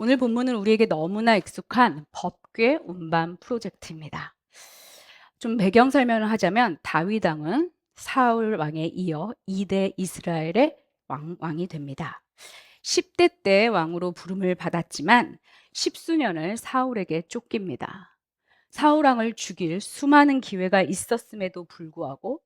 오늘 본문은 우리에게 너무나 익숙한 법궤 운반 프로젝트입니다. 좀 배경 설명을 하자면 다윗 왕은 사울 왕에 이어 2대 이스라엘의 왕이 됩니다. 10대 때 왕으로 부름을 받았지만 십수년을 사울에게 쫓깁니다. 사울 왕을 죽일 수많은 기회가 있었음에도 불구하고,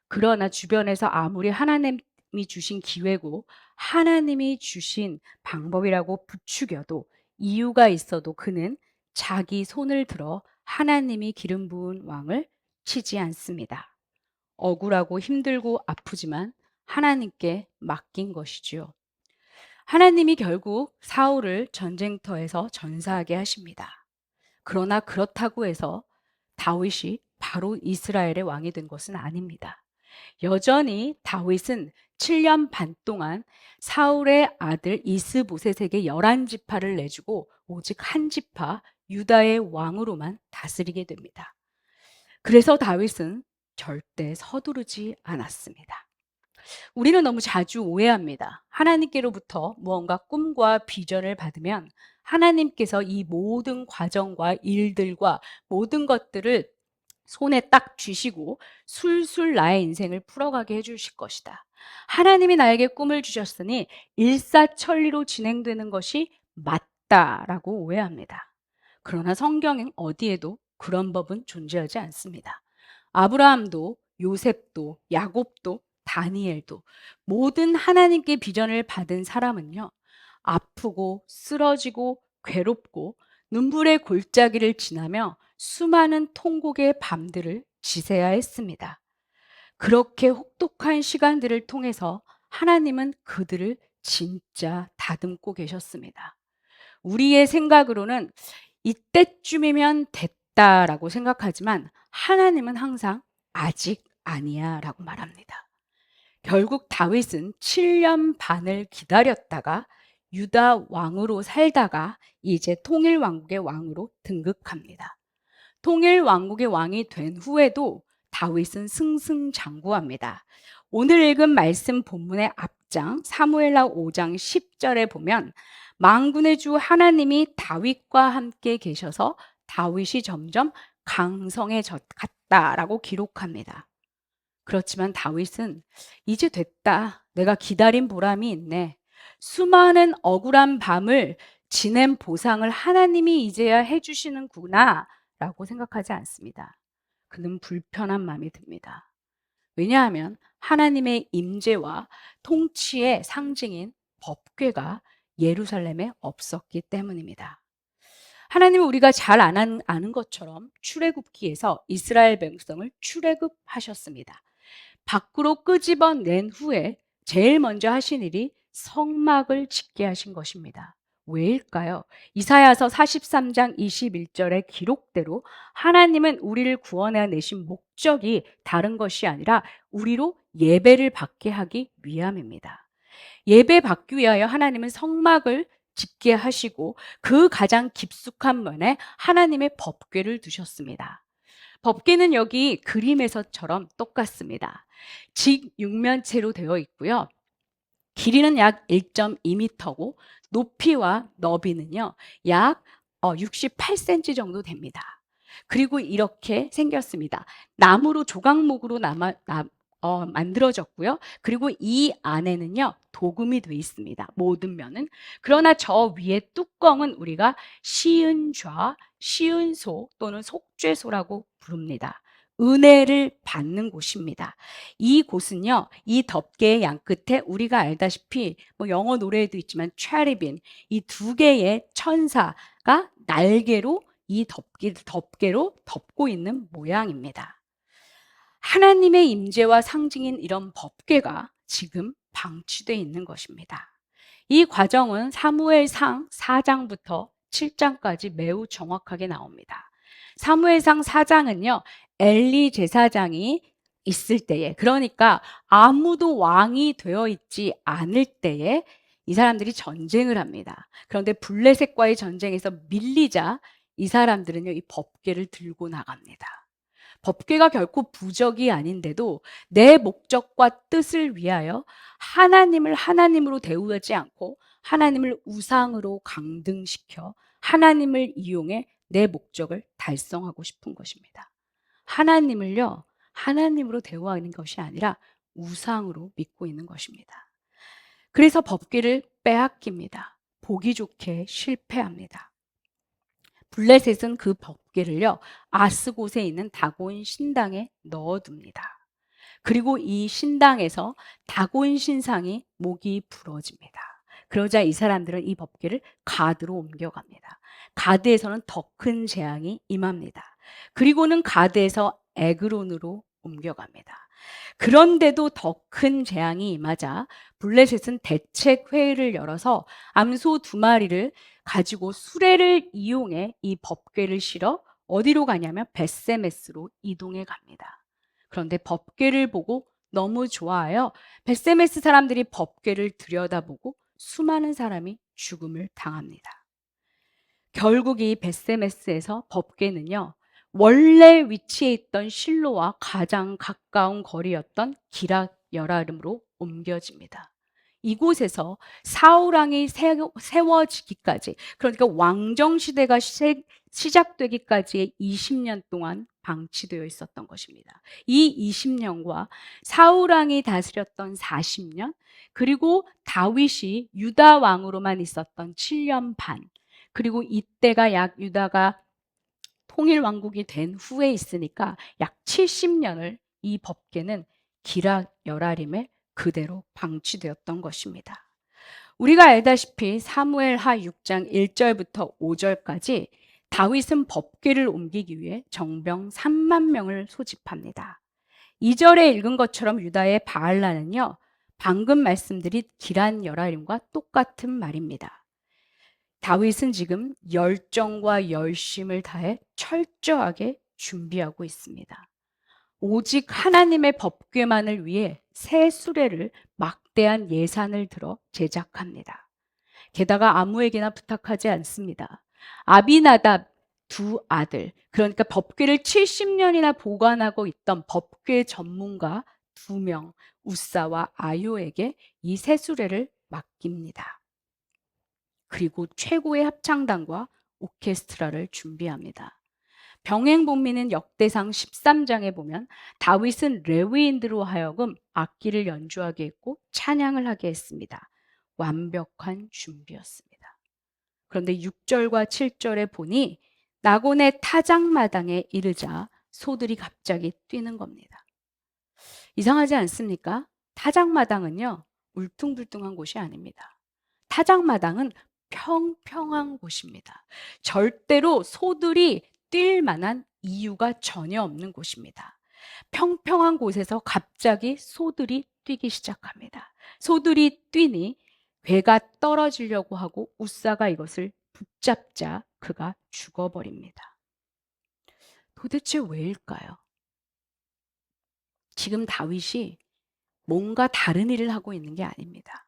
그러나 주변에서 아무리 하나님이 주신 기회고 하나님이 주신 방법이라고 부추겨도, 이유가 있어도 그는 자기 손을 들어 하나님이 기름 부은 왕을 치지 않습니다. 억울하고 힘들고 아프지만 하나님께 맡긴 것이지요. 하나님이 결국 사울을 전쟁터에서 전사하게 하십니다. 그러나 그렇다고 해서 다윗이 바로 이스라엘의 왕이 된 것은 아닙니다. 여전히 다윗은 7년 반 동안 사울의 아들 이스보셋에게 11지파를 내주고 오직 한 지파 유다의 왕으로만 다스리게 됩니다. 그래서 다윗은 절대 서두르지 않았습니다. 우리는 너무 자주 오해합니다. 하나님께로부터 무언가 꿈과 비전을 받으면 하나님께서 이 모든 과정과 일들과 모든 것들을 손에 딱 쥐시고 술술 나의 인생을 풀어가게 해주실 것이다. 하나님이 나에게 꿈을 주셨으니 일사천리로 진행되는 것이 맞다라고 오해합니다. 그러나 성경 어디에도 그런 법은 존재하지 않습니다. 아브라함도 요셉도 야곱도 다니엘도 모든 하나님께 비전을 받은 사람은요, 아프고 쓰러지고 괴롭고 눈물의 골짜기를 지나며 수많은 통곡의 밤들을 지새야 했습니다. 그렇게 혹독한 시간들을 통해서 하나님은 그들을 진짜 다듬고 계셨습니다. 우리의 생각으로는 이때쯤이면 됐다라고 생각하지만 하나님은 항상 아직 아니야 라고 말합니다. 결국 다윗은 7년 반을 기다렸다가 유다 왕으로 살다가 이제 통일왕국의 왕으로 등극합니다. 통일왕국의 왕이 된 후에도 다윗은 승승장구합니다. 오늘 읽은 말씀 본문의 앞장 사무엘하 5장 10절에 보면 만군의 주 하나님이 다윗과 함께 계셔서 다윗이 점점 강성해졌다라고 기록합니다. 그렇지만 다윗은 이제 됐다. 내가 기다린 보람이 있네. 수많은 억울한 밤을 지낸 보상을 하나님이 이제야 해주시는구나 라고 생각하지 않습니다. 그는 불편한 마음이 듭니다. 왜냐하면 하나님의 임재와 통치의 상징인 법궤가 예루살렘에 없었기 때문입니다. 하나님은 우리가 잘 아는 것처럼 출애굽기에서 이스라엘 백성을 출애굽하셨습니다. 밖으로 끄집어낸 후에 제일 먼저 하신 일이 성막을 짓게 하신 것입니다. 왜일까요? 이사야서 43장 21절의 기록대로 하나님은 우리를 구원해내신 목적이 다른 것이 아니라 우리로 예배를 받게 하기 위함입니다. 예배 받기 위하여 하나님은 성막을 짓게 하시고 그 가장 깊숙한 면에 하나님의 법궤를 두셨습니다. 법궤는 여기 그림에서처럼 똑같습니다. 직육면체로 되어 있고요. 길이는 약 1.2m고 높이와 너비는요, 약 68cm 정도 됩니다. 그리고 이렇게 생겼습니다. 나무로 조각목으로 만들어졌고요. 그리고 이 안에는요, 도금이 되어 있습니다. 모든 면은. 그러나 저 위에 뚜껑은 우리가 시은좌, 시은소 또는 속죄소라고 부릅니다. 은혜를 받는 곳입니다. 이 곳은요, 이 덮개의 양끝에 우리가 알다시피 영어 노래에도 있지만 체리빈, 이 두 개의 천사가 날개로 이 덮개로 덮고 있는 모양입니다. 하나님의 임재와 상징인 이런 법궤가 지금 방치되어 있는 것입니다. 이 과정은 사무엘상 4장부터 7장까지 매우 정확하게 나옵니다. 사무엘상 4장은요, 엘리 제사장이 있을 때에, 그러니까 아무도 왕이 되어 있지 않을 때에 이 사람들이 전쟁을 합니다. 그런데 블레셋과의 전쟁에서 밀리자 이 사람들은요, 이 법궤를 들고 나갑니다. 법궤가 결코 부적이 아닌데도 내 목적과 뜻을 위하여 하나님을 하나님으로 대우하지 않고 하나님을 우상으로 강등시켜 하나님을 이용해 내 목적을 달성하고 싶은 것입니다. 하나님을요, 하나님으로 대우하는 것이 아니라 우상으로 믿고 있는 것입니다. 그래서 법궤를 빼앗깁니다. 보기 좋게 실패합니다. 블레셋은 그 법궤를요, 아스곳에 있는 다곤 신당에 넣어둡니다. 그리고 이 신당에서 다곤 신상이 목이 부러집니다. 그러자 이 사람들은 이 법궤를 가드로 옮겨갑니다. 가드에서는 더 큰 재앙이 임합니다. 그리고는 가드에서 에그론으로 옮겨갑니다. 그런데도 더 큰 재앙이 임하자 블레셋은 대책 회의를 열어서 암소 2마리를 가지고 수레를 이용해 이 법궤를 실어 어디로 가냐면 벳세메스로 이동해 갑니다. 그런데 법궤를 보고 너무 좋아하여 벳세메스 사람들이 법궤를 들여다보고 수많은 사람이 죽음을 당합니다. 결국 이 벳세메스에서 법궤는요, 원래 위치해 있던 실로와 가장 가까운 거리였던 기랏 여라름으로 옮겨집니다. 이곳에서 사울왕이 세워지기까지, 그러니까 왕정시대가 시작되기까지의 20년 동안 방치되어 있었던 것입니다. 이 20년과 사울왕이 다스렸던 40년, 그리고 다윗이 유다 왕으로만 있었던 7년 반, 그리고 이때가 약 유다가 통일 왕국이 된 후에 있으니까 약 70년을 이 법궤는 기랏 여라림에 그대로 방치되었던 것입니다. 우리가 알다시피 사무엘하 6장 1절부터 5절까지 다윗은 법궤를 옮기기 위해 정병 3만 명을 소집합니다. 2절에 읽은 것처럼 유다의 바알라는요, 방금 말씀드린 기란 여라림과 똑같은 말입니다. 다윗은 지금 열정과 열심을 다해 철저하게 준비하고 있습니다. 오직 하나님의 법궤만을 위해 새 수레를 막대한 예산을 들어 제작합니다. 게다가 아무에게나 부탁하지 않습니다. 아비나답 2아들, 그러니까 법궤를 70년이나 보관하고 있던 법궤 전문가 2명, 우사와 아요에게 이 새 수레를 맡깁니다. 그리고 최고의 합창단과 오케스트라를 준비합니다. 병행본미는 역대상 13장에 보면 다윗은 레위인들로 하여금 악기를 연주하게 했고 찬양을 하게 했습니다. 완벽한 준비였습니다. 그런데 6절과 7절에 보니 나곤의 타작마당에 이르자 소들이 갑자기 뛰는 겁니다. 이상하지 않습니까? 타작마당은요, 울퉁불퉁한 곳이 아닙니다. 타작마당은 평평한 곳입니다. 절대로 소들이 뛸 만한 이유가 전혀 없는 곳입니다. 평평한 곳에서 갑자기 소들이 뛰기 시작합니다. 소들이 뛰니 괴가 떨어지려고 하고 우사가 이것을 붙잡자 그가 죽어버립니다. 도대체 왜일까요? 지금 다윗이 뭔가 다른 일을 하고 있는 게 아닙니다.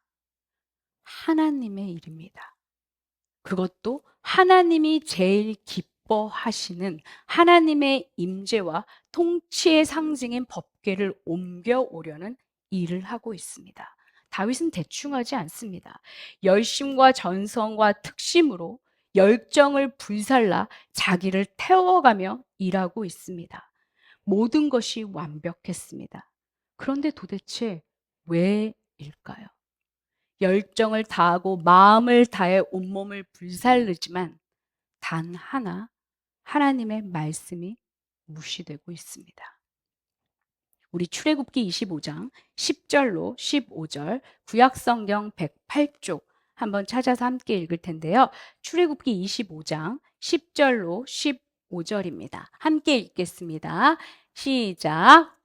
하나님의 일입니다. 그것도 하나님이 제일 기뻐하시는 하나님의 임재와 통치의 상징인 법궤를 옮겨오려는 일을 하고 있습니다. 다윗은 대충 하지 않습니다. 열심과 전성과 특심으로 열정을 불살라 자기를 태워가며 일하고 있습니다. 모든 것이 완벽했습니다. 그런데 도대체 왜일까요? 열정을 다하고 마음을 다해 온몸을 불살르지만 단 하나 하나님의 말씀이 무시되고 있습니다. 우리 출애굽기 25장 10절로 15절 구약성경 108쪽 한번 찾아서 함께 읽을 텐데요. 출애굽기 25장 10절로 15절입니다. 함께 읽겠습니다. 시작.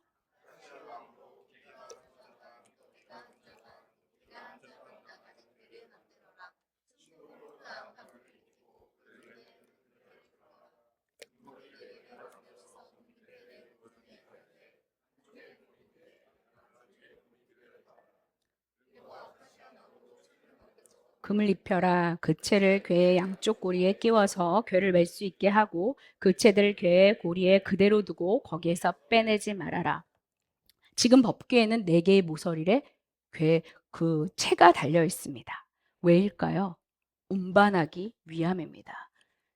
금을 입혀라. 그 채를 궤의 양쪽 고리에 끼워서 궤를 맬 수 있게 하고 그 채들 궤의 고리에 그대로 두고 거기에서 빼내지 말아라. 지금 법궤에는 4개의 모서리에 그 채가 달려 있습니다. 왜일까요? 운반하기 위함입니다.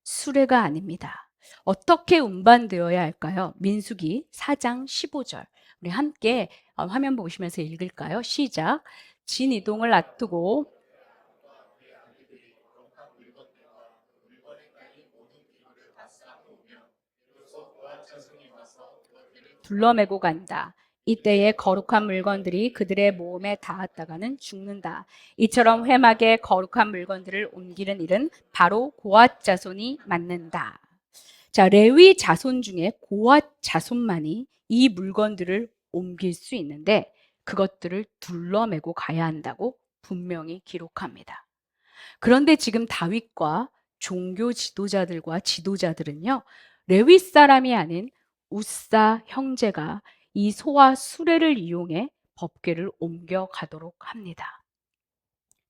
수레가 아닙니다. 어떻게 운반되어야 할까요? 민수기 4장 15절. 우리 함께 화면 보시면서 읽을까요? 시작. 진 이동을 놔두고 둘러매고 간다. 이때에 거룩한 물건들이 그들의 몸에 닿았다가는 죽는다. 이처럼 회막에 거룩한 물건들을 옮기는 일은 바로 고앗 자손이 맡는다. 자, 레위 자손 중에 고앗 자손만이 이 물건들을 옮길 수 있는데 그것들을 둘러매고 가야 한다고 분명히 기록합니다. 그런데 지금 다윗과 종교 지도자들과 지도자들은요, 레위 사람이 아닌 우사 형제가 이 소와 수레를 이용해 법궤를 옮겨가도록 합니다.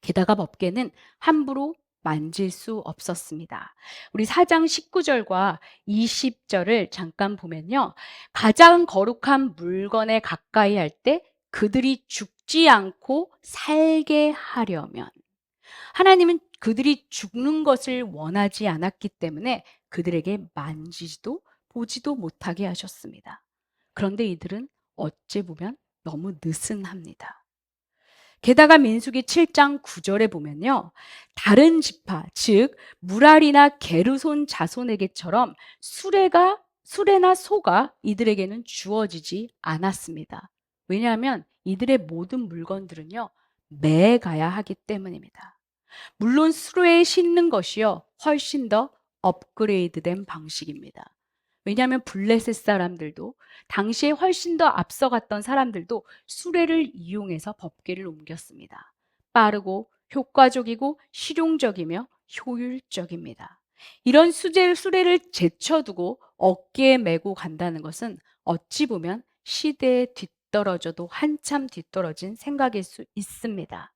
게다가 법궤는 함부로 만질 수 없었습니다. 우리 4장 19절과 20절을 잠깐 보면요. 가장 거룩한 물건에 가까이 할 때 그들이 죽지 않고 살게 하려면 하나님은 그들이 죽는 것을 원하지 않았기 때문에 그들에게 만지지도 보지도 못하게 하셨습니다. 그런데 이들은 어찌 보면 너무 느슨합니다. 게다가 민수기 7장 9절에 보면요. 다른 지파, 즉 무랄이나 게르손 자손에게처럼 수레나 소가 이들에게는 주어지지 않았습니다. 왜냐하면 이들의 모든 물건들은요. 매가야 하기 때문입니다. 물론 수로에 싣는 것이요. 훨씬 더 업그레이드된 방식입니다. 왜냐하면 블레셋 사람들도 당시에 훨씬 더 앞서갔던 사람들도 수레를 이용해서 법궤를 옮겼습니다. 빠르고 효과적이고 실용적이며 효율적입니다. 이런 수레를 제쳐두고 어깨에 메고 간다는 것은 어찌 보면 시대에 뒤떨어져도 한참 뒤떨어진 생각일 수 있습니다.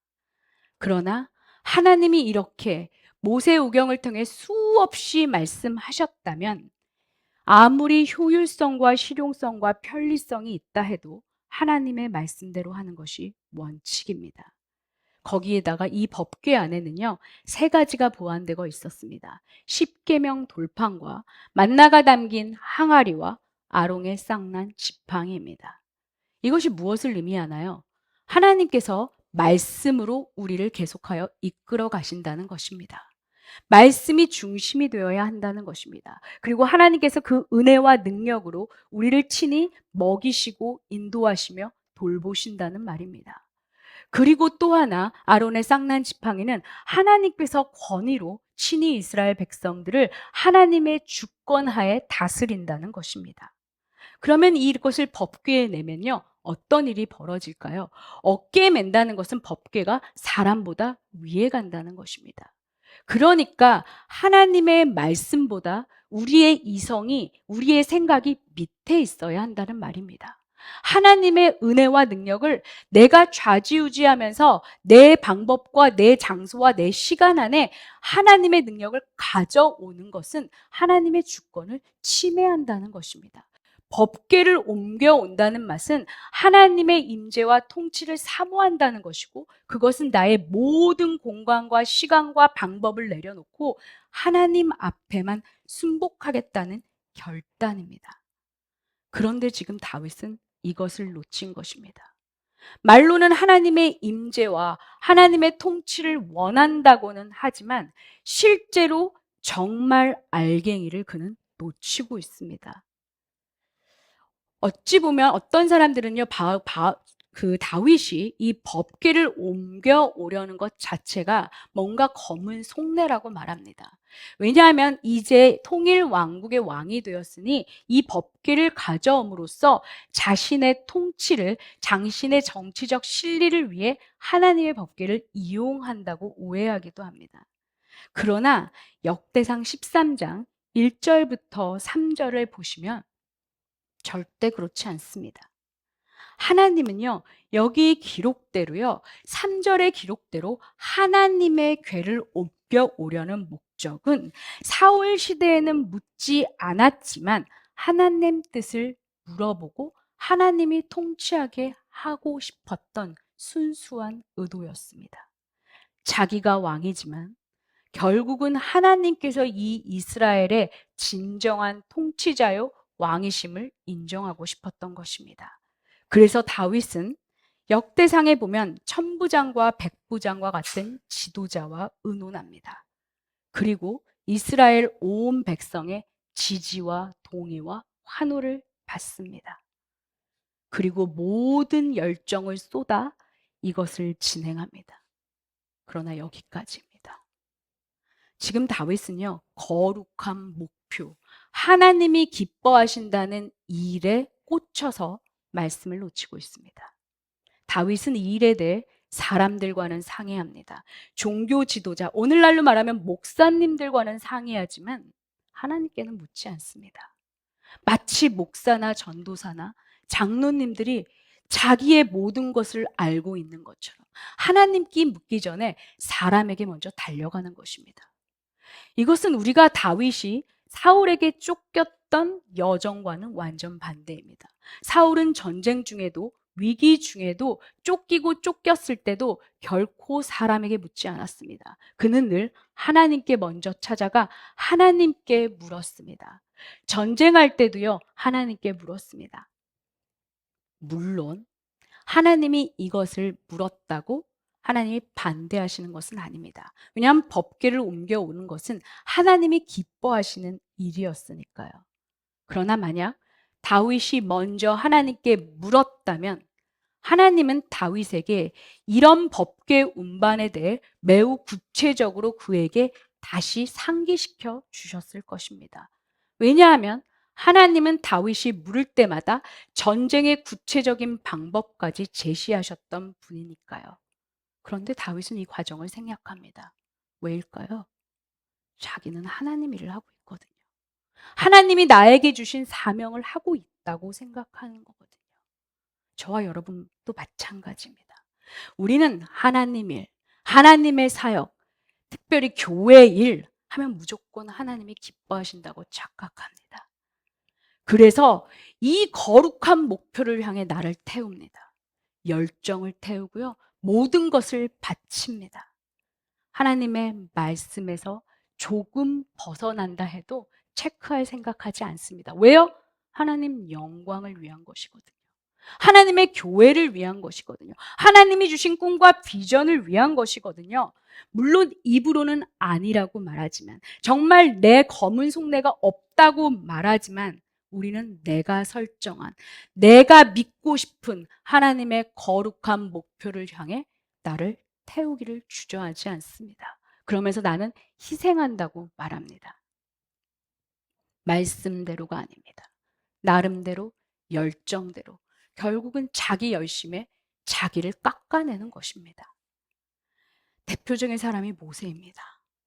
그러나 하나님이 이렇게 모세오경을 통해 수없이 말씀하셨다면 아무리 효율성과 실용성과 편리성이 있다 해도 하나님의 말씀대로 하는 것이 원칙입니다. 거기에다가 이 법궤 안에는요, 세 가지가 보완되고 있었습니다. 십계명 돌판과 만나가 담긴 항아리와 아롱의 쌍난 지팡이입니다. 이것이 무엇을 의미하나요? 하나님께서 말씀으로 우리를 계속하여 이끌어 가신다는 것입니다. 말씀이 중심이 되어야 한다는 것입니다. 그리고 하나님께서 그 은혜와 능력으로 우리를 친히 먹이시고 인도하시며 돌보신다는 말입니다. 그리고 또 하나 아론의 쌍난 지팡이는 하나님께서 권위로 친히 이스라엘 백성들을 하나님의 주권하에 다스린다는 것입니다. 그러면 이것을 법궤에 내면요. 어떤 일이 벌어질까요? 어깨에 맨다는 것은 법궤가 사람보다 위에 간다는 것입니다. 그러니까 하나님의 말씀보다 우리의 이성이, 우리의 생각이 밑에 있어야 한다는 말입니다. 하나님의 은혜와 능력을 내가 좌지우지하면서 내 방법과 내 장소와 내 시간 안에 하나님의 능력을 가져오는 것은 하나님의 주권을 침해한다는 것입니다. 법궤를 옮겨온다는 맛은 하나님의 임재와 통치를 사모한다는 것이고 그것은 나의 모든 공간과 시간과 방법을 내려놓고 하나님 앞에만 순복하겠다는 결단입니다. 그런데 지금 다윗은 이것을 놓친 것입니다. 말로는 하나님의 임재와 하나님의 통치를 원한다고는 하지만 실제로 정말 알갱이를 그는 놓치고 있습니다. 어찌 보면 어떤 사람들은요, 다윗이 이 법궤를 옮겨오려는 것 자체가 뭔가 검은 속내라고 말합니다. 왜냐하면 이제 통일 왕국의 왕이 되었으니 이 법궤를 가져옴으로써 자신의 통치를, 자신의 정치적 실리를 위해 하나님의 법궤를 이용한다고 오해하기도 합니다. 그러나 역대상 13장 1절부터 3절을 보시면 절대 그렇지 않습니다. 하나님은요, 여기 기록대로요, 3절의 기록대로 하나님의 궤를 옮겨오려는 목적은 사울 시대에는 묻지 않았지만 하나님 뜻을 물어보고 하나님이 통치하게 하고 싶었던 순수한 의도였습니다. 자기가 왕이지만 결국은 하나님께서 이 이스라엘의 진정한 통치자요 왕이심을 인정하고 싶었던 것입니다. 그래서 다윗은 역대상에 보면 천부장과 백부장과 같은 지도자와 의논합니다. 그리고 이스라엘 온 백성의 지지와 동의와 환호를 받습니다. 그리고 모든 열정을 쏟아 이것을 진행합니다. 그러나 여기까지입니다. 지금 다윗은요, 거룩한 목표, 하나님이 기뻐하신다는 일에 꽂혀서 말씀을 놓치고 있습니다. 다윗은 이 일에 대해 사람들과는 상의합니다. 종교 지도자, 오늘날로 말하면 목사님들과는 상의하지만 하나님께는 묻지 않습니다. 마치 목사나 전도사나 장로님들이 자기의 모든 것을 알고 있는 것처럼 하나님께 묻기 전에 사람에게 먼저 달려가는 것입니다. 이것은 우리가 다윗이 사울에게 쫓겼던 여정과는 완전 반대입니다. 사울은 전쟁 중에도 위기 중에도 쫓기고 쫓겼을 때도 결코 사람에게 묻지 않았습니다. 그는 늘 하나님께 먼저 찾아가 하나님께 물었습니다. 전쟁할 때도요, 하나님께 물었습니다. 물론 하나님이 이것을 물었다고 하나님이 반대하시는 것은 아닙니다. 왜냐하면 법궤를 옮겨오는 것은 하나님이 기뻐하시는 일이었으니까요. 그러나 만약 다윗이 먼저 하나님께 물었다면 하나님은 다윗에게 이런 법궤 운반에 대해 매우 구체적으로 그에게 다시 상기시켜 주셨을 것입니다. 왜냐하면 하나님은 다윗이 물을 때마다 전쟁의 구체적인 방법까지 제시하셨던 분이니까요. 그런데 다윗은 이 과정을 생략합니다. 왜일까요? 자기는 하나님 일을 하고 있거든요. 하나님이 나에게 주신 사명을 하고 있다고 생각하는 거거든요. 저와 여러분도 마찬가지입니다. 우리는 하나님 일, 하나님의 사역, 특별히 교회 일 하면 무조건 하나님이 기뻐하신다고 착각합니다. 그래서 이 거룩한 목표를 향해 나를 태웁니다. 열정을 태우고요. 모든 것을 바칩니다. 하나님의 말씀에서 조금 벗어난다 해도 체크할 생각하지 않습니다. 왜요? 하나님 영광을 위한 것이거든요. 하나님의 교회를 위한 것이거든요. 하나님이 주신 꿈과 비전을 위한 것이거든요. 물론 입으로는 아니라고 말하지만, 정말 내 검은 속내가 없다고 말하지만, 우리는 내가 설정한, 내가 믿고 싶은 하나님의 거룩한 목표를 향해 나를 태우기를 주저하지 않습니다. 그러면서 나는 희생한다고 말합니다. 말씀대로가 아닙니다. 나름대로, 열정대로, 결국은 자기 열심에 자기를 깎아내는 것입니다. 대표적인 사람이 모세입니다.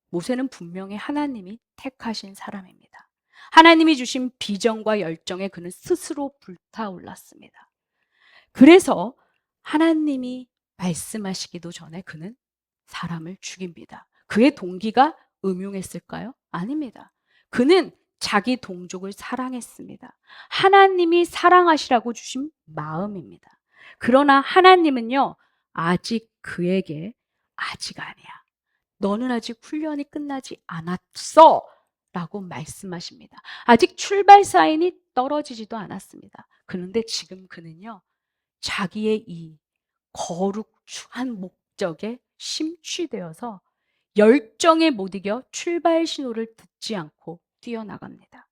모세는 분명히 하나님이 택하신 사람입니다. 하나님이 주신 비전과 열정에 그는 스스로 불타올랐습니다. 그래서 하나님이 말씀하시기도 전에 그는 사람을 죽입니다. 그의 동기가 음흉했을까요? 아닙니다. 그는 자기 동족을 사랑했습니다. 하나님이 사랑하시라고 주신 마음입니다. 그러나 하나님은요, 아직 그에게 아직 아니야. 너는 아직 훈련이 끝나지 않았어. 라고 말씀하십니다. 아직 출발 사인이 떨어지지도 않았습니다. 그런데 지금 그는요, 자기의 이 거룩한 목적에 심취되어서 열정에 못 이겨 출발 신호를 듣지 않고 뛰어나갑니다.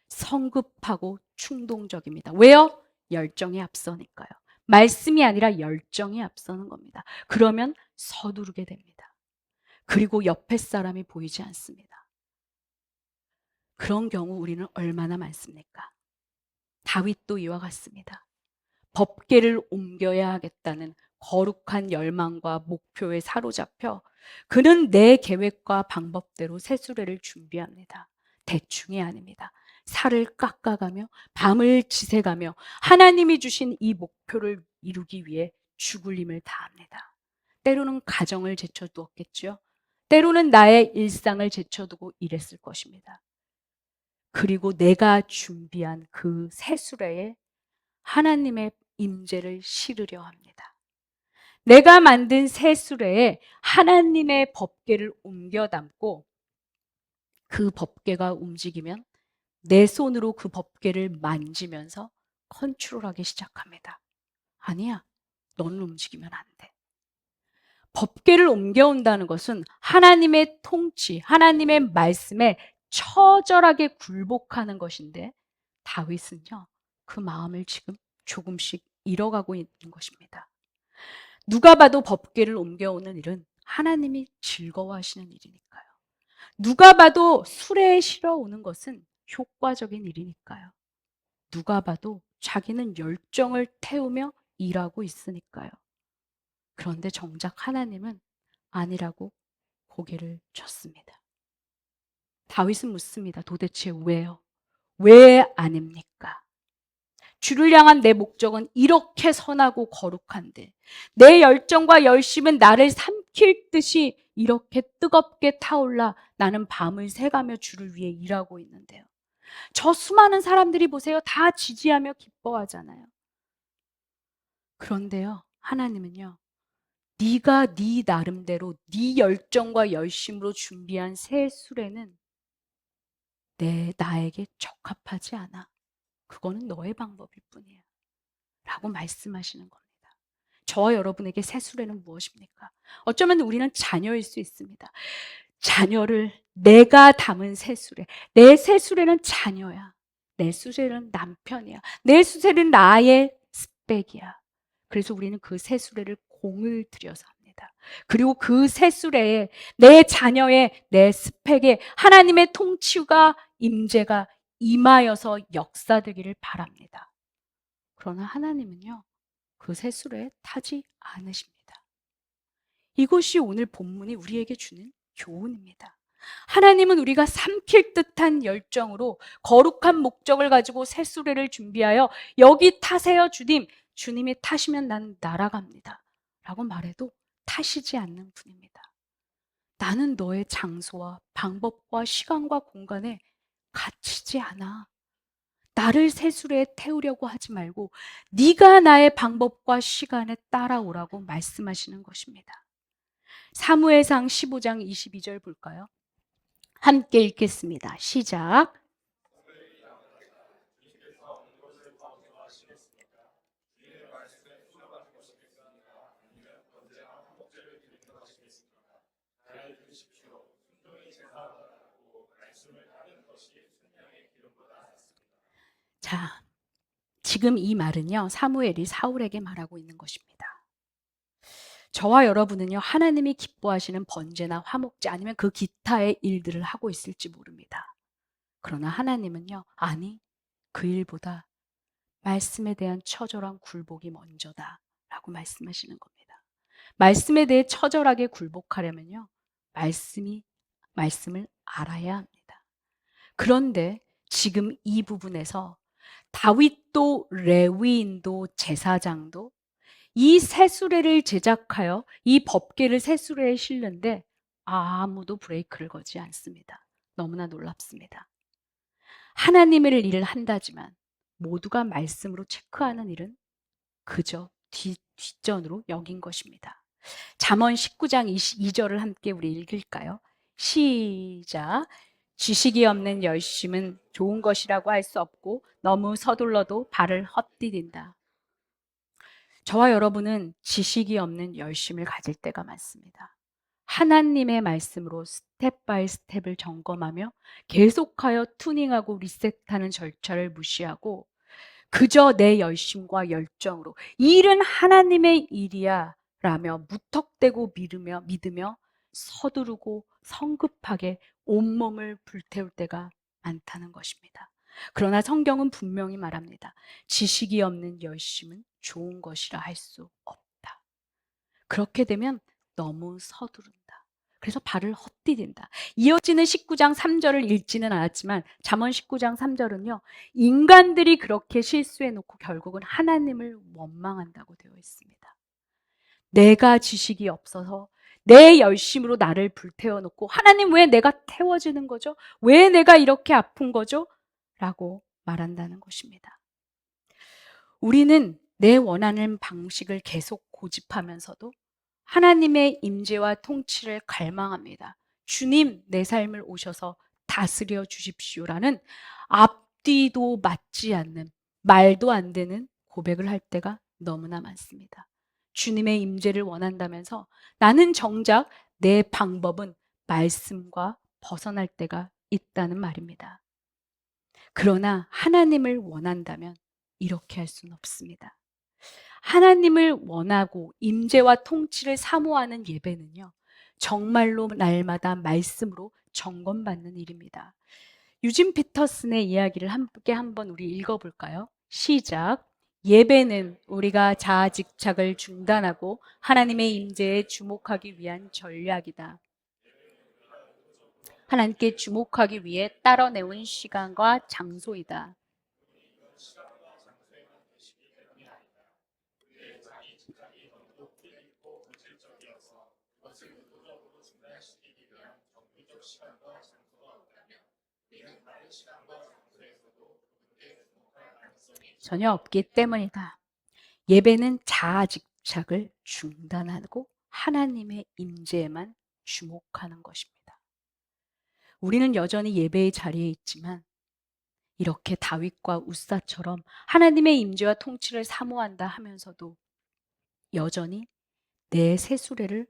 성급하고 충동적입니다. 왜요? 열정이 앞서니까요. 말씀이 아니라 열정이 앞서는 겁니다. 그러면 서두르게 됩니다. 그리고 옆에 사람이 보이지 않습니다. 그런 경우 우리는 얼마나 많습니까? 다윗도 이와 같습니다. 법궤를 옮겨야 하겠다는 거룩한 열망과 목표에 사로잡혀 그는 내 계획과 방법대로 새수레를 준비합니다. 대충이 아닙니다. 살을 깎아가며 밤을 지새가며 하나님이 주신 이 목표를 이루기 위해 죽을 힘을 다합니다. 때로는 가정을 제쳐두었겠죠. 때로는 나의 일상을 제쳐두고 일했을 것입니다. 그리고 내가 준비한 그 새수레에 하나님의 임재를 실으려 합니다. 내가 만든 새 수레에 하나님의 법궤를 옮겨 담고 그 법궤가 움직이면 내 손으로 그 법궤를 만지면서 컨트롤하기 시작합니다. 아니야, 너는 움직이면 안 돼. 법궤를 옮겨온다는 것은 하나님의 통치, 하나님의 말씀에 처절하게 굴복하는 것인데 다윗은요, 그 마음을 지금 조금씩 잃어가고 있는 것입니다. 누가 봐도 법궤를 옮겨오는 일은 하나님이 즐거워하시는 일이니까요. 누가 봐도 수레에 실어오는 것은 효과적인 일이니까요. 누가 봐도 자기는 열정을 태우며 일하고 있으니까요. 그런데 정작 하나님은 아니라고 고개를 쳤습니다. 다윗은 묻습니다. 도대체 왜요? 왜 아닙니까? 주를 향한 내 목적은 이렇게 선하고 거룩한데 내 열정과 열심은 나를 삼킬 듯이 이렇게 뜨겁게 타올라 나는 밤을 새가며 주를 위해 일하고 있는데요. 저 수많은 사람들이 보세요. 다 지지하며 기뻐하잖아요. 그런데요, 하나님은요, 네가 네 나름대로 네 열정과 열심으로 준비한 새 수레는 나에게 적합하지 않아. 그거는 너의 방법일 뿐이야. 라고 말씀하시는 겁니다. 저와 여러분에게 새 수레는 무엇입니까? 어쩌면 우리는 자녀일 수 있습니다. 자녀를 내가 담은 새 수레. 내 새 수레는 자녀야. 내 수레는 남편이야. 내 수레는 나의 스펙이야. 그래서 우리는 그 새 수레를 공을 들여서 합니다. 그리고 그 새 수레에 내 자녀의 내 스펙에 하나님의 통치가 임재가 임하여서 역사되기를 바랍니다. 그러나 하나님은요, 그 새 수레에 타지 않으십니다. 이것이 오늘 본문이 우리에게 주는 교훈입니다. 하나님은 우리가 삼킬 듯한 열정으로 거룩한 목적을 가지고 새 수레를 준비하여 여기 타세요 주님, 주님이 타시면 난 날아갑니다 라고 말해도 타시지 않는 분입니다. 나는 너의 장소와 방법과 시간과 공간에 갇히지 않아. 나를 새 수레에 태우려고 하지 말고 네가 나의 방법과 시간에 따라오라고 말씀하시는 것입니다. 사무엘상 15장 22절 볼까요? 함께 읽겠습니다. 시작. 자, 지금 이 말은요, 사무엘이 사울에게 말하고 있는 것입니다. 저와 여러분은요, 하나님이 기뻐하시는 번제나 화목제 아니면 그 기타의 일들을 하고 있을지 모릅니다. 그러나 하나님은요, 아니, 그 일보다 말씀에 대한 처절한 굴복이 먼저다 라고 말씀하시는 겁니다. 말씀에 대해 처절하게 굴복하려면요, 말씀을 알아야 합니다. 그런데 지금 이 부분에서 다윗도 레위인도 제사장도 이 새수레를 제작하여 이 법궤를 새수레에 실는데 아무도 브레이크를 거지 않습니다. 너무나 놀랍습니다. 하나님의 일을 한다지만 모두가 말씀으로 체크하는 일은 그저 뒷전으로 여긴 것입니다. 잠언 19장 22절을 함께 우리 읽을까요? 시작. 지식이 없는 열심은 좋은 것이라고 할 수 없고 너무 서둘러도 발을 헛디딘다. 저와 여러분은 지식이 없는 열심을 가질 때가 많습니다. 하나님의 말씀으로 스텝 바이 스텝을 점검하며 계속하여 투닝하고 리셋하는 절차를 무시하고 그저 내 열심과 열정으로 이 일은 하나님의 일이야 라며 무턱대고 믿으며 서두르고 성급하게 온몸을 불태울 때가 많다는 것입니다. 그러나 성경은 분명히 말합니다. 지식이 없는 열심은 좋은 것이라 할 수 없다. 그렇게 되면 너무 서두른다. 그래서 발을 헛디딘다. 이어지는 19장 3절을 읽지는 않았지만 잠언 19장 3절은요. 인간들이 그렇게 실수해 놓고 결국은 하나님을 원망한다고 되어 있습니다. 내가 지식이 없어서 내 열심으로 나를 불태워 놓고 하나님 왜 내가 태워지는 거죠? 왜 내가 이렇게 아픈 거죠? 라고 말한다는 것입니다. 우리는 내 원하는 방식을 계속 고집하면서도 하나님의 임재와 통치를 갈망합니다. 주님, 내 삶을 오셔서 다스려 주십시오라는 앞뒤도 맞지 않는, 말도 안 되는 고백을 할 때가 너무나 많습니다. 주님의 임재를 원한다면서 나는 정작 내 방법은 말씀과 벗어날 때가 있다는 말입니다. 그러나 하나님을 원한다면 이렇게 할 수는 없습니다. 하나님을 원하고 임재와 통치를 사모하는 예배는요, 정말로 날마다 말씀으로 점검받는 일입니다. 유진 피터슨의 이야기를 함께 한번 우리 읽어볼까요? 시작. 예배는 우리가 자아 집착을 중단하고 하나님의 임재에 주목하기 위한 전략이다. 하나님께 주목하기 위해 따로 내온 시간과 장소이다. 전혀 없기 때문이다. 예배는 자아 집착을 중단하고 하나님의 임재에만 주목하는 것입니다. 우리는 여전히 예배의 자리에 있지만 이렇게 다윗과 우사처럼 하나님의 임재와 통치를 사모한다 하면서도 여전히 내 새수레를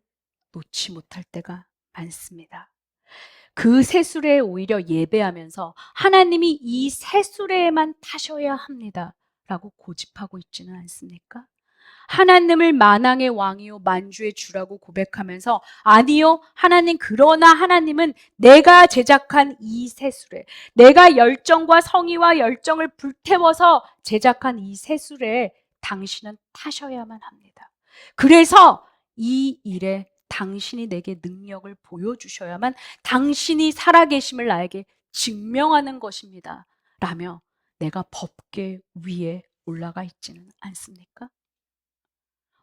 놓지 못할 때가 많습니다. 그 새수레에 오히려 예배하면서 하나님이 이 새수레에만 타셔야 합니다 라고 고집하고 있지는 않습니까? 하나님을 만왕의 왕이요 만주의 주라고 고백하면서 아니요 하나님, 그러나 하나님은 내가 제작한 이 새수레, 내가 열정과 성의와 열정을 불태워서 제작한 이 새수레에 당신은 타셔야만 합니다. 그래서 이 일에 당신이 내게 능력을 보여주셔야만 당신이 살아계심을 나에게 증명하는 것입니다 라며 내가 법궤 위에 올라가 있지는 않습니까?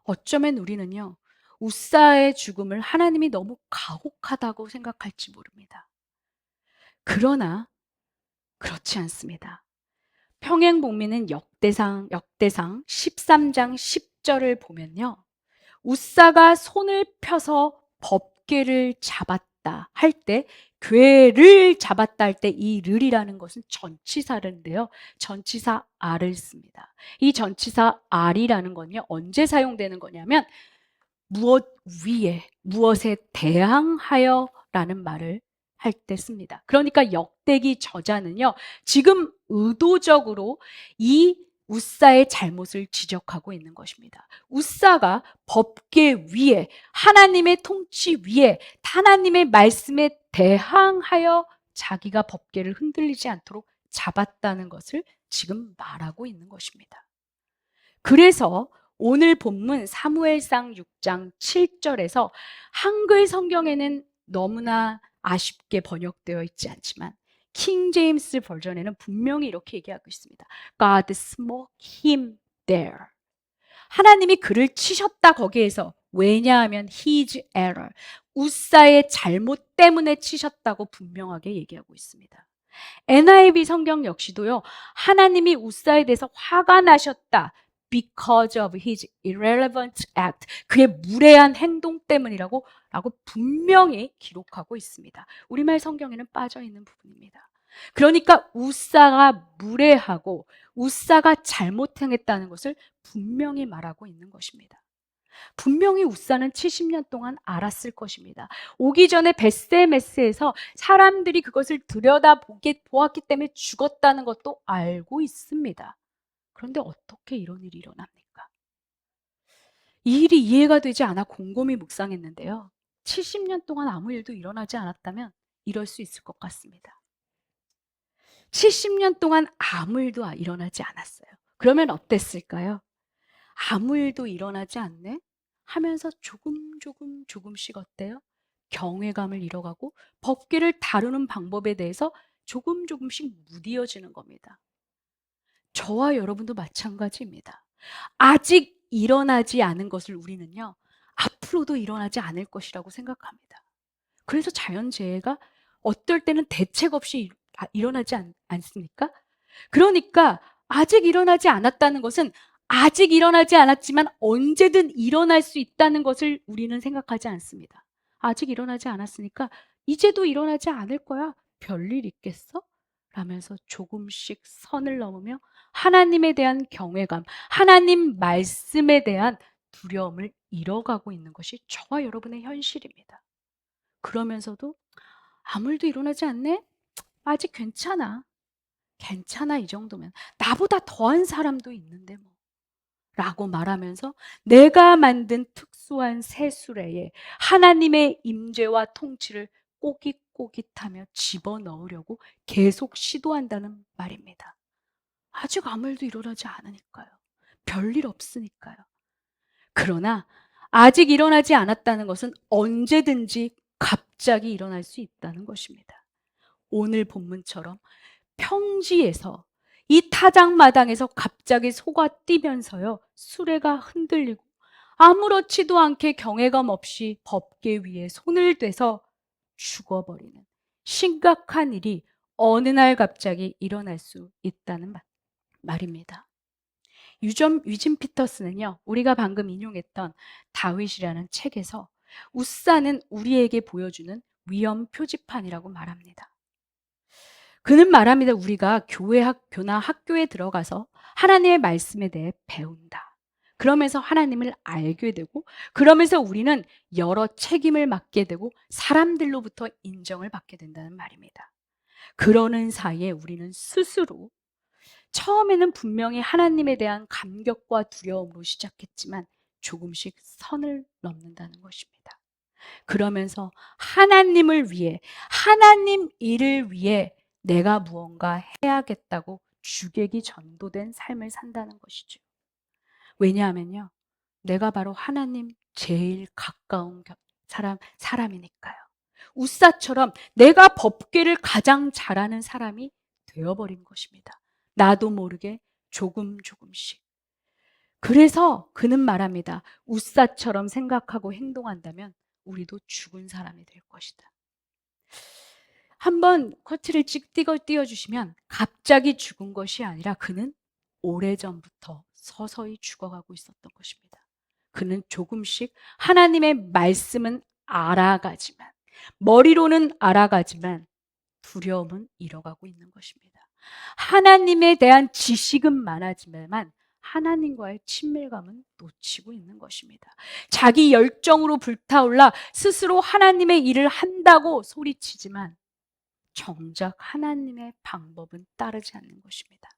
어쩌면 우리는요, 우사의 죽음을 하나님이 너무 가혹하다고 생각할지 모릅니다. 그러나 그렇지 않습니다. 평행복미는 역대상 13장 10절을 보면요, 우사가 손을 펴서 법궤를 잡았다 할 때, 궤를 잡았다 할 때 이 르이라는 것은 전치사인데요, 전치사 R을 씁니다. 이 전치사 R이라는 건요, 언제 사용되는 거냐면 무엇 위에, 무엇에 대항하여 라는 말을 할 때 씁니다. 그러니까 역대기 저자는요, 지금 의도적으로 이 우사의 잘못을 지적하고 있는 것입니다. 우사가 법궤 위에, 하나님의 통치 위에, 하나님의 말씀에 대항하여 자기가 법궤를 흔들리지 않도록 잡았다는 것을 지금 말하고 있는 것입니다. 그래서 오늘 본문 사무엘상 6장 7절에서 한글 성경에는 너무나 아쉽게 번역되어 있지 않지만 킹 제임스 버전에는 분명히 이렇게 얘기하고 있습니다. God smote him there. 하나님이 그를 치셨다 거기에서. 왜냐하면 his error, 우사의 잘못 때문에 치셨다고 분명하게 얘기하고 있습니다. NIV 성경 역시도요, 하나님이 우사에 대해서 화가 나셨다 because of his irrelevant act, 그의 무례한 행동 때문이라고 분명히 기록하고 있습니다. 우리말 성경에는 빠져있는 부분입니다. 그러니까 우사가 무례하고 우사가 잘못 행했다는 것을 분명히 말하고 있는 것입니다. 분명히 우사는 70년 동안 알았을 것입니다. 오기 전에 벳세메스에서 사람들이 그것을 보았기 때문에 죽었다는 것도 알고 있습니다. 그런데 어떻게 이런 일이 일어납니까? 이 일이 이해가 되지 않아 곰곰이 묵상했는데요, 70년 동안 아무 일도 일어나지 않았다면 이럴 수 있을 것 같습니다. 70년 동안 아무 일도 일어나지 않았어요. 그러면 어땠을까요? 아무 일도 일어나지 않네? 하면서 조금씩 어때요? 경외감을 잃어가고 법궤를 다루는 방법에 대해서 조금씩 무디어지는 겁니다. 저와 여러분도 마찬가지입니다. 아직 일어나지 않은 것을 우리는요, 앞으로도 일어나지 않을 것이라고 생각합니다. 그래서 자연재해가 어떨 때는 대책 없이 일어나지 않습니까? 그러니까 아직 일어나지 않았다는 것은 아직 일어나지 않았지만 언제든 일어날 수 있다는 것을 우리는 생각하지 않습니다. 아직 일어나지 않았으니까 이제도 일어나지 않을 거야. 별일 있겠어? 라면서 조금씩 선을 넘으며 하나님에 대한 경외감, 하나님 말씀에 대한 두려움을 잃어가고 있는 것이 저와 여러분의 현실입니다. 그러면서도 아무 일도 일어나지 않네? 아직 괜찮아. 괜찮아, 이 정도면. 나보다 더한 사람도 있는데 뭐. 라고 말하면서 내가 만든 특수한 새 수레에 하나님의 임재와 통치를 꼬깃꼬깃하며 집어넣으려고 계속 시도한다는 말입니다. 아직 아무 일도 일어나지 않으니까요. 별일 없으니까요. 그러나 아직 일어나지 않았다는 것은 언제든지 갑자기 일어날 수 있다는 것입니다. 오늘 본문처럼 평지에서 이 타작마당에서 갑자기 소가 뛰면서요, 수레가 흔들리고 아무렇지도 않게 경외감 없이 법궤 위에 손을 대서 죽어버리는 심각한 일이 어느 날 갑자기 일어날 수 있다는 말입니다. 유진 피터스는요, 우리가 방금 인용했던 다윗이라는 책에서 웃사는 우리에게 보여주는 위험 표지판이라고 말합니다. 그는 말합니다. 우리가 교회나 학교에 들어가서 하나님의 말씀에 대해 배운다. 그러면서 하나님을 알게 되고, 그러면서 우리는 여러 책임을 맡게 되고 사람들로부터 인정을 받게 된다는 말입니다. 그러는 사이에 우리는 스스로 처음에는 분명히 하나님에 대한 감격과 두려움으로 시작했지만 조금씩 선을 넘는다는 것입니다. 그러면서 하나님을 위해, 하나님 일을 위해 내가 무언가 해야겠다고 주객이 전도된 삶을 산다는 것이죠. 왜냐하면요, 내가 바로 하나님 제일 가까운 사람이니까요. 웃사처럼 내가 법궤를 가장 잘하는 사람이 되어버린 것입니다. 나도 모르게 조금씩. 그래서 그는 말합니다. 웃사처럼 생각하고 행동한다면 우리도 죽은 사람이 될 것이다. 한번 커트를 찍 띄워주시면 갑자기 죽은 것이 아니라 그는 오래전부터 서서히 죽어가고 있었던 것입니다. 그는 조금씩 하나님의 말씀은 알아가지만, 머리로는 알아가지만 두려움은 잃어가고 있는 것입니다. 하나님에 대한 지식은 많아지만 하나님과의 친밀감은 놓치고 있는 것입니다. 자기 열정으로 불타올라 스스로 하나님의 일을 한다고 소리치지만 정작 하나님의 방법은 따르지 않는 것입니다.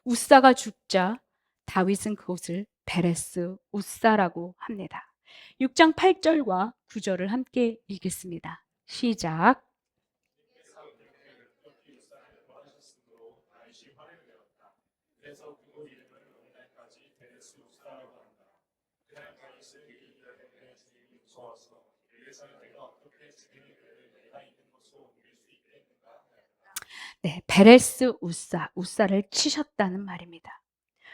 웃사가 죽자 다윗은 그곳을 베레스 웃사라고 합니다. 6장 8절과 9절을 함께 읽겠습니다. 시작. 네, 베레스 웃사를 치셨다는 말입니다.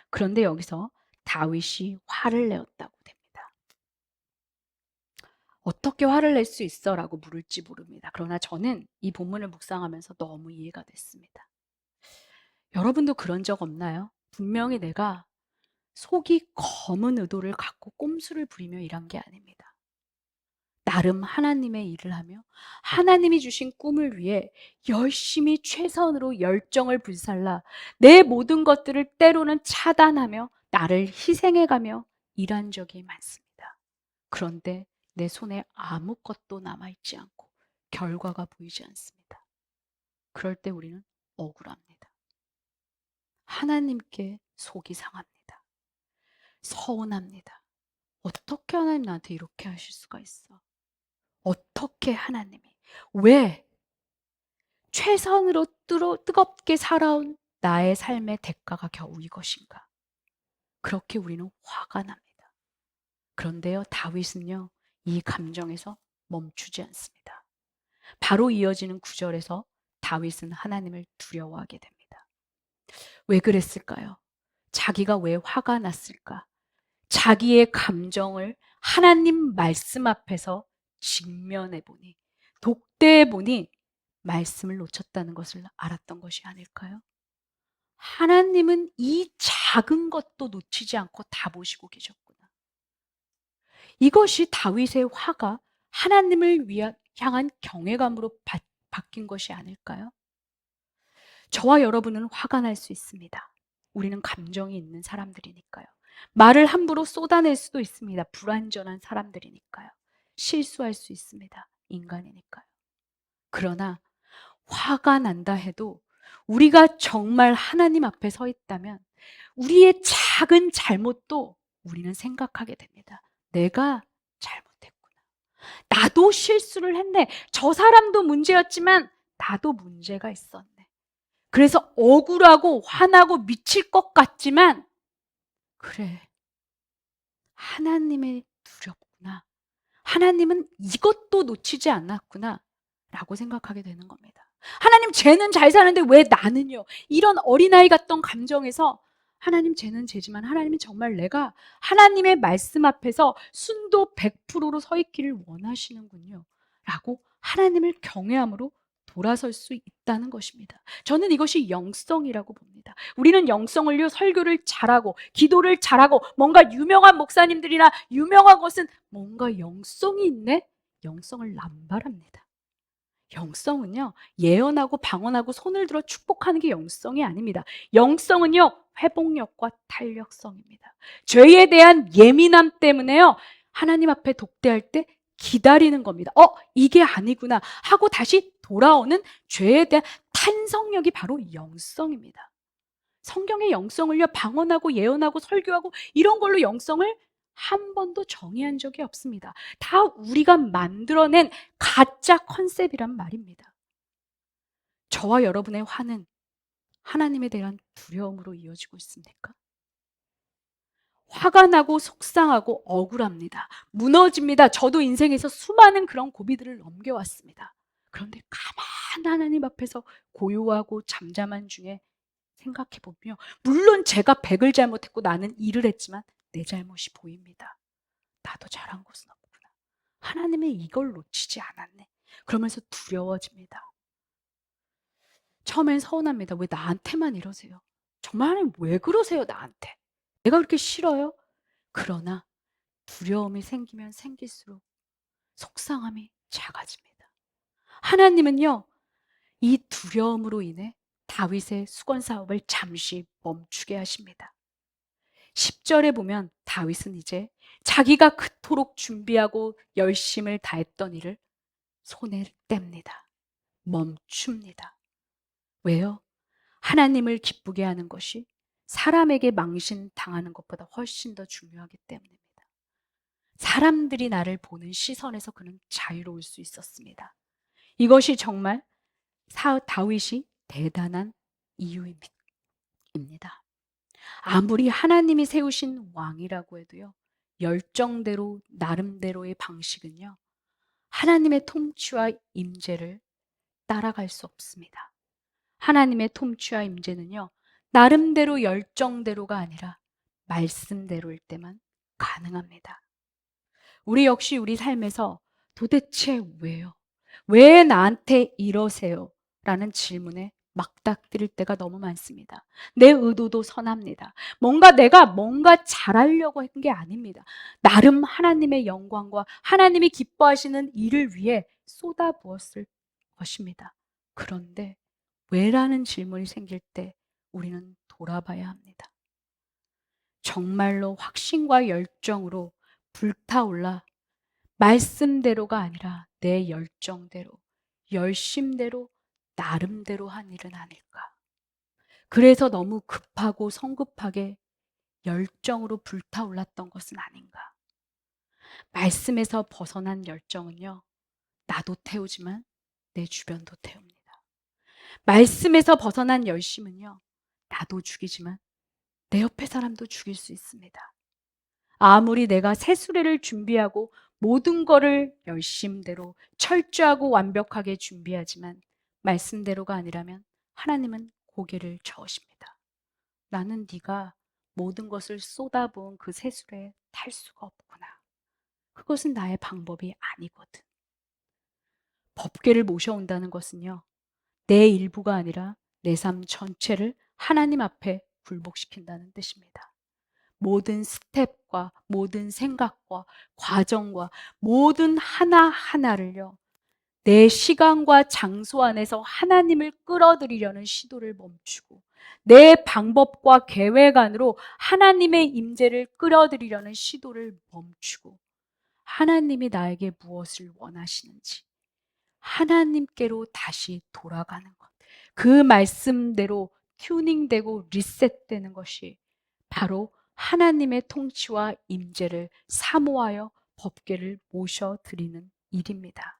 그런데 여기서 다윗이 화를 내었다고 됩니다. 어떻게 화를 낼 수 있어? 라고 물을지 모릅니다. 그러나 저는 이 본문을 묵상하면서 너무 이해가 됐습니다. 여러분도 그런 적 없나요? 분명히 내가 속이 검은 의도를 갖고 꼼수를 부리며 일한 게 아닙니다. 나름 하나님의 일을 하며 하나님이 주신 꿈을 위해 열심히 최선으로 열정을 불살라 내 모든 것들을 때로는 차단하며 나를 희생해가며 일한 적이 많습니다. 그런데 내 손에 아무것도 남아있지 않고 결과가 보이지 않습니다. 그럴 때 우리는 억울합니다. 하나님께 속이 상합니다. 서운합니다. 어떻게 하나님 나한테 이렇게 하실 수가 있어? 어떻게 하나님이? 왜? 최선으로 뜨겁게 살아온 나의 삶의 대가가 겨우 이것인가? 그렇게 우리는 화가 납니다. 그런데요, 다윗은요, 이 감정에서 멈추지 않습니다. 바로 이어지는 9절에서 다윗은 하나님을 두려워하게 됩니다. 왜 그랬을까요? 자기가 왜 화가 났을까? 자기의 감정을 하나님 말씀 앞에서 직면해 보니, 독대해 보니 말씀을 놓쳤다는 것을 알았던 것이 아닐까요? 하나님은 이 작은 것도 놓치지 않고 다 보시고 계셨구나. 이것이 다윗의 화가 하나님을 향한 경외감으로 바뀐 것이 아닐까요? 저와 여러분은 화가 날 수 있습니다. 우리는 감정이 있는 사람들이니까요. 말을 함부로 쏟아낼 수도 있습니다. 불완전한 사람들이니까요. 실수할 수 있습니다. 인간이니까요. 그러나 화가 난다 해도 우리가 정말 하나님 앞에 서 있다면 우리의 작은 잘못도 우리는 생각하게 됩니다. 내가 잘못했구나. 나도 실수를 했네. 저 사람도 문제였지만 나도 문제가 있었네. 그래서 억울하고 화나고 미칠 것 같지만, 그래, 하나님의 두렵구나. 하나님은 이것도 놓치지 않았구나. 라고 생각하게 되는 겁니다. 하나님, 쟤는 잘 사는데 왜 나는요? 이런 어린아이 같던 감정에서 하나님, 쟤는 쟤지만 하나님은 정말 내가 하나님의 말씀 앞에서 순도 100%로 서 있기를 원하시는군요. 라고 하나님을 경외함으로 돌아설 수 있다는 것입니다. 저는 이것이 영성이라고 봅니다. 우리는 영성을요, 설교를 잘하고 기도를 잘하고 뭔가 유명한 목사님들이나 유명한 것은 뭔가 영성이 있네? 영성을 남발합니다. 영성은요, 예언하고 방언하고 손을 들어 축복하는 게 영성이 아닙니다. 영성은요, 회복력과 탄력성입니다. 죄에 대한 예민함 때문에요, 하나님 앞에 독대할 때 기다리는 겁니다. 이게 아니구나 하고 다시 돌아오는 죄에 대한 탄성력이 바로 영성입니다. 성경의 영성을요, 방언하고 예언하고 설교하고 이런 걸로 영성을 한 번도 정의한 적이 없습니다. 다 우리가 만들어낸 가짜 컨셉이란 말입니다. 저와 여러분의 화는 하나님에 대한 두려움으로 이어지고 있습니까? 화가 나고 속상하고 억울합니다. 무너집니다. 저도 인생에서 수많은 그런 고비들을 넘겨왔습니다. 그런데 가만 하나님 앞에서 고요하고 잠잠한 중에 생각해 보면, 물론 제가 100을 잘못했고 나는 1을 했지만 내 잘못이 보입니다. 나도 잘한 것은 없구나. 하나님의 이걸 놓치지 않았네. 그러면서 두려워집니다. 처음엔 서운합니다. 왜 나한테만 이러세요? 정말 하나님 왜 그러세요, 나한테? 내가 그렇게 싫어요? 그러나 두려움이 생기면 생길수록 속상함이 작아집니다. 하나님은요, 이 두려움으로 인해 다윗의 수건 사업을 잠시 멈추게 하십니다. 10절에 보면 다윗은 이제 자기가 그토록 준비하고 열심을 다했던 일을 손에 뗍니다. 멈춥니다. 왜요? 하나님을 기쁘게 하는 것이 사람에게 망신 당하는 것보다 훨씬 더 중요하기 때문입니다. 사람들이 나를 보는 시선에서 그는 자유로울 수 있었습니다. 이것이 정말 다윗이 대단한 이유입니다. 아무리 하나님이 세우신 왕이라고 해도요, 열정대로 나름대로의 방식은요, 하나님의 통치와 임재를 따라갈 수 없습니다. 하나님의 통치와 임재는요, 나름대로 열정대로가 아니라 말씀대로일 때만 가능합니다. 우리 역시 우리 삶에서 도대체 왜요? 왜 나한테 이러세요? 라는 질문에 막닥뜨릴 때가 너무 많습니다. 내 의도도 선합니다. 내가 뭔가 잘하려고 한 게 아닙니다. 나름 하나님의 영광과 하나님이 기뻐하시는 일을 위해 쏟아부었을 것입니다. 그런데 왜라는 질문이 생길 때 우리는 돌아봐야 합니다. 정말로 확신과 열정으로 불타올라 말씀대로가 아니라 내 열정대로, 열심대로, 나름대로 한 일은 아닐까. 그래서 너무 급하고 성급하게 열정으로 불타올랐던 것은 아닌가. 말씀에서 벗어난 열정은요, 나도 태우지만 내 주변도 태웁니다. 말씀에서 벗어난 열심은요, 나도 죽이지만 내 옆에 사람도 죽일 수 있습니다. 아무리 내가 새수레를 준비하고 모든 거를 열심대로 철저하고 완벽하게 준비하지만 말씀대로가 아니라면 하나님은 고개를 저으십니다. 나는 네가 모든 것을 쏟아부은 그 새수레에 탈 수가 없구나. 그것은 나의 방법이 아니거든. 법궤를 모셔온다는 것은요, 내 일부가 아니라 내 삶 전체를 하나님 앞에 굴복시킨다는 뜻입니다. 모든 스텝과 모든 생각과 과정과 모든 하나하나를요, 내 시간과 장소 안에서 하나님을 끌어들이려는 시도를 멈추고 내 방법과 계획 안으로 하나님의 임재를 끌어들이려는 시도를 멈추고 하나님이 나에게 무엇을 원하시는지 하나님께로 다시 돌아가는 것. 그 말씀대로 튜닝되고 리셋되는 것이 바로 하나님의 통치와 임재를 사모하여 법궤를 모셔드리는 일입니다.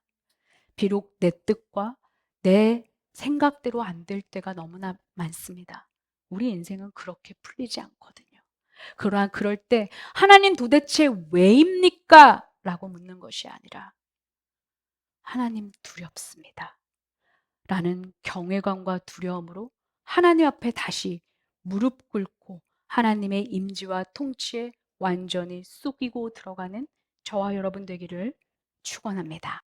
비록 내 뜻과 내 생각대로 안 될 때가 너무나 많습니다. 우리 인생은 그렇게 풀리지 않거든요. 그러나 그럴 때 하나님 도대체 왜입니까? 라고 묻는 것이 아니라 하나님 두렵습니다. 라는 경외감과 두려움으로 하나님 앞에 다시 무릎 꿇고 하나님의 임지와 통치에 완전히 쑥이고 들어가는 저와 여러분 되기를 축원합니다.